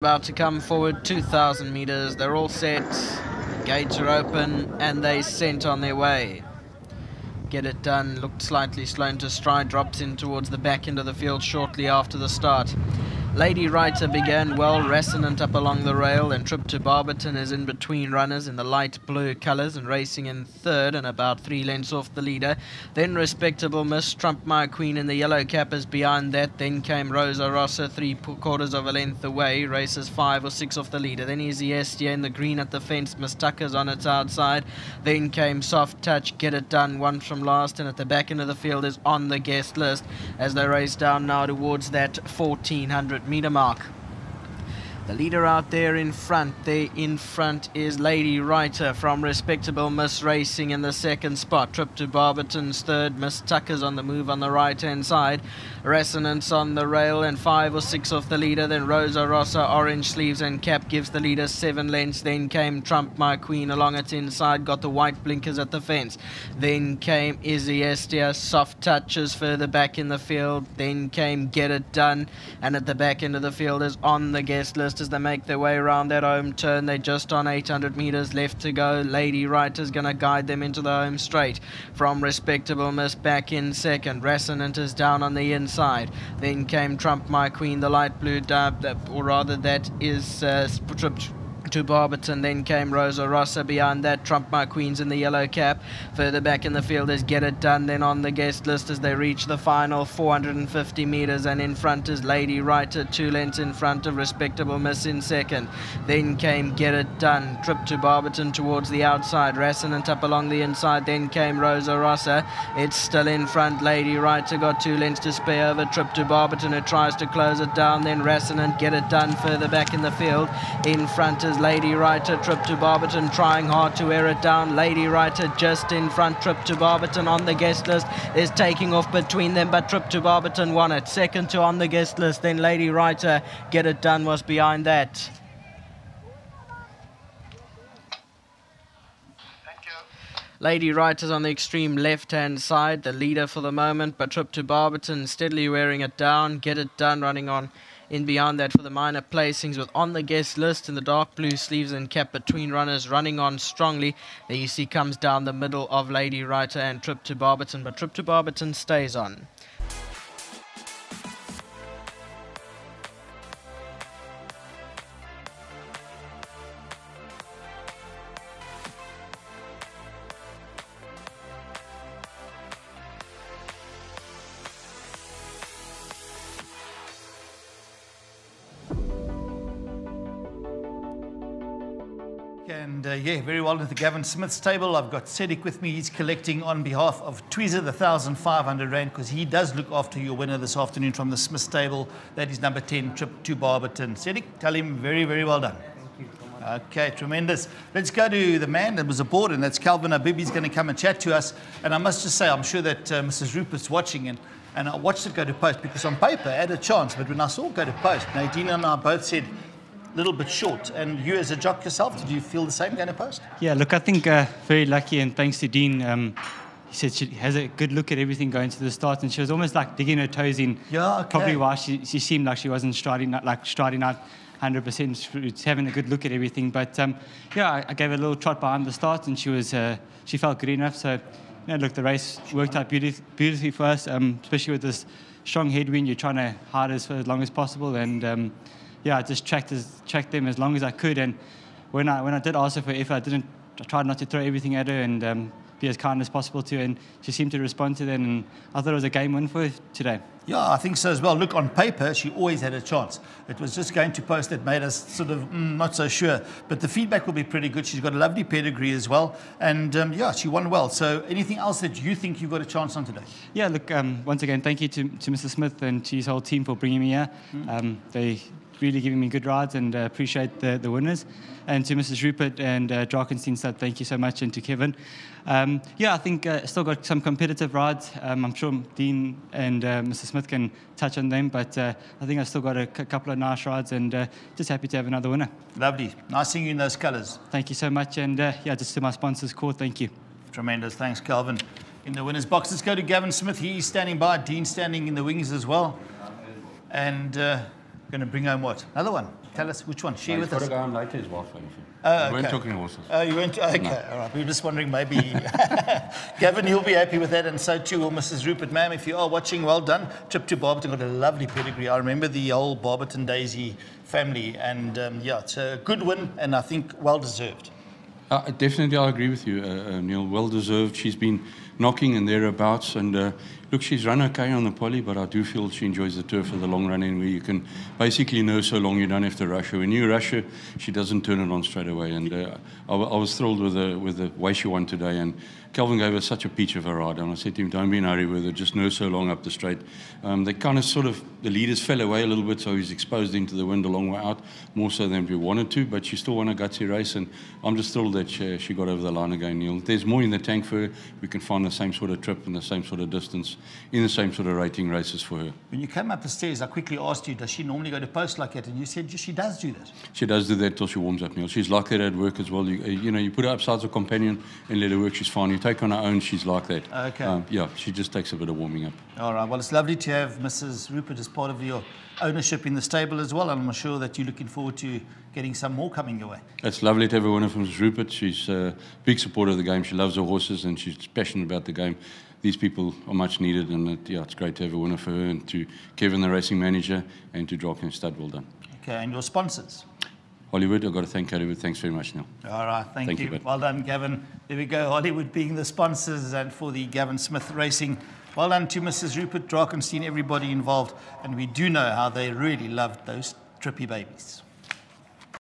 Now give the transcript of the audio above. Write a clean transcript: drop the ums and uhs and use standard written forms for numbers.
About to come forward 2,000 meters. They're all set. Gates are open and they sent on their way. Get It Done looked slightly slow into stride, drops in towards the back end of the field shortly after the start. Lady Writer began well, resonant up along the rail, and Trip to Barberton is in between runners in the light blue colours and racing in third and about 3 lengths off the leader. Then Respectable Miss, Trump My Queen in the yellow cap is behind that. Then came Rosa Rossa, 3/4 of a length away, races 5 or 6 off the leader. Then Easy Estia in the green at the fence, Miss Tucker's on its outside. Then came Soft Touch, Get It Done, one from last, and at the back end of the field is On the Guest List as they race down now towards that 1400 meter mark. The leader out there in front is Lady Writer from Respectable Miss racing in the second spot. Trip to Barberton's third. Miss Tucker's on the move on the right hand side. Resonance on the rail and 5 or 6 off the leader. Then Rosa Rossa, orange sleeves and cap, gives the leader 7 lengths. Then came Trump My Queen along its inside, got the white blinkers at the fence. Then came Izzy Estia, Soft Touches further back in the field. Then came Get It Done, and at the back end of the field is On the Guest List as they make their way around that home turn. They're just on 800 meters left to go. Lady Writer's going to guide them into the home straight. From Respectable Miss back in second. Resonant is down on the inside. Then came Trump My Queen, the light blue dub, or rather that is Trip to Barberton. Then came Rosa Rossa behind that. Trump My Queen's in the yellow cap. Further back in the field is Get It Done, then On the Guest List as they reach the final 450 meters, and in front is Lady Writer, 2 lengths in front of Respectable Miss in second. Then came Get It Done, Trip to Barberton towards the outside, Resonant up along the inside. Then came Rosa Rossa, it's still in front. Lady Writer got 2 lengths to spare over Trip to Barberton, who tries to close it down. Then Resonant, Get It Done further back in the field. In front is Lady Writer, Trip to Barberton trying hard to wear it down. Lady Writer just in front. Trip to Barberton On the Guest List is taking off between them, but Trip to Barberton won it. Second to On the Guest List, then Lady Writer, Get It Done was behind that. Lady Writer's on the extreme left-hand side, the leader for the moment, but Trip to Barberton steadily wearing it down. Get It Done running on in beyond that for the minor placings, with On the Guest List in the dark blue sleeves and cap between runners, running on strongly. There you see comes down the middle of Lady Writer and Trip to Barberton, but Trip to Barberton stays on. And yeah, very well at the Gavin Smith's table. I've got Cedric with me. He's collecting on behalf of Tweezer the 1,500 Rand, because he does look after your winner this afternoon from the Smith's table. That is number 10, Trip to Barberton. Cedric, tell him very, very well done. Thank you so much. Okay, tremendous. Let's go to the man that was aboard, and that's Calvin Abib. He's going to come and chat to us. And I must just say, I'm sure that Mrs. Rupert's watching, and I watched it go to post, because on paper I had a chance, but when I saw it go to post, Nadine and I both said, little bit short. And you as a jock yourself, did you feel the same going to post? Yeah, look, I think very lucky, and thanks to Dean. He said she has a good look at everything going to the start, and she was almost like digging her toes in. Yeah, okay. Probably why she seemed like she wasn't striding out 100%, having a good look at everything. But yeah, I gave her a little trot behind the start, and she felt good enough. So look, the race worked out beautifully for us, especially with this strong headwind. You're trying to hide us for as long as possible, and yeah, I just tracked them as long as I could. And when I did ask her for effort, I tried not to throw everything at her, and be as kind as possible to her, and she seemed to respond to that, and I thought it was a game win for her today. Yeah, I think so as well. Look, on paper, she always had a chance. It was just going to post that made us sort of not so sure. But the feedback will be pretty good. She's got a lovely pedigree as well. And yeah, she won well. So anything else that you think you've got a chance on today? Yeah, look, once again, thank you to Mr. Smith and to his whole team for bringing me here. They really giving me good rides, and appreciate the winners. And to Mrs. Rupert and Drakenstein, thank you so much, and to Kevin. Yeah, I think still got some competitive rides. I'm sure Dean and Mr. Smith can touch on them, but I think I've still got a couple of nice rides, and just happy to have another winner. Lovely. Nice seeing you in those colours. Thank you so much, and yeah, just to my sponsors, Court, thank you. Tremendous. Thanks, Calvin. In the winner's box, let's go to Gavin Smith. He's standing by. Dean standing in the wings as well. And going to bring home what? Another one. Tell us which one. Share with Got us. to go on later as well. So Oh, we weren't okay. talking horses. Oh, you went. Okay, all right. We were just wondering, maybe Gavin, you'll be happy with that, and so too will Mrs. Rupert. Ma'am, if you are watching, well done. Trip to Barberton, got a lovely pedigree. I remember the old Barberton Daisy family, and yeah, it's a good win, and I think well deserved. Definitely, I agree with you, Neil. Well deserved. She's been knocking and thereabouts, and look, she's run okay on the poly, but I do feel she enjoys the turf for the long run, and where you can basically nurse so long you don't have to rush her. When you rush her, she doesn't turn it on straight away, and I was thrilled with the way she won today. And Kelvin gave her such a peach of a ride, and I said to him, don't be in a hurry with her, just nurse her along up the straight. They kind of the leaders fell away a little bit, so he's exposed into the wind a long way out, more so than we wanted to, but she still won a gutsy race, and I'm just thrilled that she got over the line again, Neil. There's more in the tank for her. We can find the same sort of trip and the same sort of distance in the same sort of rating races for her. When you came up the stairs, I quickly asked you, does she normally go to post like that? And you said she does do that. She does do that till she warms up, Neil. She's like that at work as well. You put her upside a companion and let her work, she's fine. You take her on her own, she's like that. Okay. Yeah, she just takes a bit of warming up. All right. Well, it's lovely to have Mrs. Rupert as part of your ownership in the stable as well, and I'm sure that you're looking forward to getting some more coming your way. It's lovely to have a winner from Mrs. Rupert. She's a big supporter of the game. She loves her horses, and she's passionate about the game. These people are much needed, and it's great to have a winner for her, and to Kevin, the racing manager, and to Drawkin Stud. Well done. Okay, and your sponsors? Hollywood, I've got to thank Hollywood. Thanks very much, Neil. All right, thank you. Bud. Well done, Gavin. There we go, Hollywood being the sponsors, and for the Gavin Smith Racing. Well done to Mrs. Rupert, Drakenstein, everybody involved, and we do know how they really loved those trippy babies.